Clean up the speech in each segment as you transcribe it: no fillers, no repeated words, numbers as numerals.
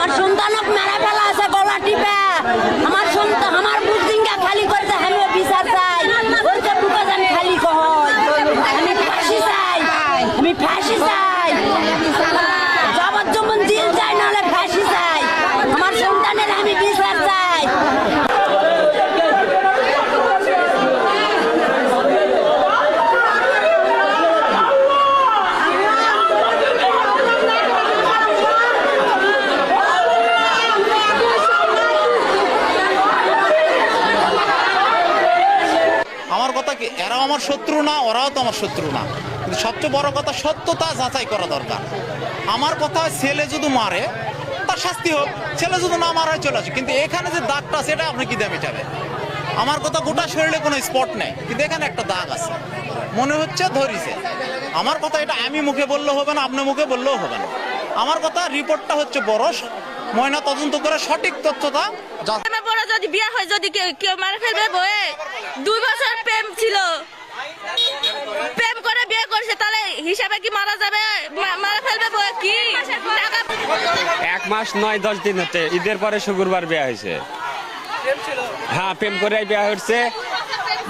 আমার সন্তানক মেরা ফেলা আছে গলা টিপে আমার সন্তান আমার বুদ্ধিঙ্গা খালি করতে আমি বিচার চাই ওইটা বুকাজান খালি কয় আমি ফাঁসি চাই আমি ফাঁসি চাই যাবজ্জীবন জেল চাই নাহলে ফাঁসি চাই আমার সন্তানের আমি বিচার চাই। আমার কথা কি এরাও আমার শত্রু না, ওরাও তো আমার শত্রু না, কিন্তু সবচেয়ে বড় কথা সত্যতা যাচাই করা দরকার। আমার কথা ছেলে যদি মারে তার শাস্তি হোক, ছেলে যদি না মারা চলে আসে, কিন্তু এখানে যে দাগটা সেটা আপনি কি দিয়ে মেটাবে? আমার কথা গোটা শরীরে কোনো স্পট নেই, কিন্তু এখানে একটা দাগ আছে, মনে হচ্ছে ধরিছে। আমার কথা এটা আমি মুখে বললেও হবে না, আপনি মুখে বললেও হবে না। আমার কথা রিপোর্টটা হচ্ছে বড়, ময়না তদন্ত করে সঠিক তথ্যটা। বড় যদি বিয়ে হয়, যদি কেউ মারা ফেলবে বয়ে 2 বছর প্রেম ছিল, প্রেম করে বিয়ে করছে, তাহলে হিসাবে কি মারা যাবে? মারা ফেলবে বয়ে কি? 1 মাস 9-10 দিন হচ্ছে, ঈদের পরে শুক্রবার বিয়ে হয়েছে। হ্যাঁ, প্রেম করে বিয়ে হচ্ছে।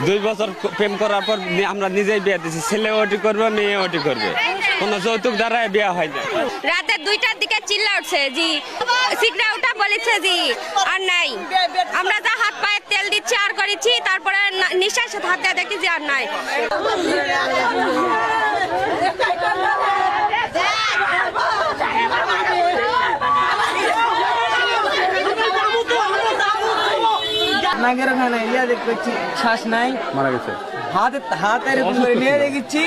2 বছর প্রেম করার পর আমরা নিজেই বিয়ে দিচ্ছি। ছেলে ওটি করবে, মেয়ে ওটি করবে, কোনো যৌতুক দ্বারাই বিয়ে হয় না। রাতে 2টার দিকে চিল্লা উঠছে জি, সিগনা উঠা বলেছে জি আর নাই। আমরা যা হাত পায়ে তেল দিচ্ছি আর করেছি, তারপরে নিঃশ্বাস হাত দিয়ে দেখি আর নাই। নাগের ওখানে ইয়া দেখছি শ্বাস নাই, মারা গেছে। হাত এরকম করে নিয়ে রেখেছি,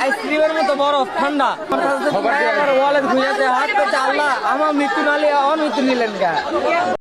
আইসক্রিমের মতো বরফ ঠান্ডা। আমার ওয়ালেট খুঁজেছে, হাত পেতে আল্লাহ আমার মৃত্যু নালে আমার মৃত্যু নিলেন গা।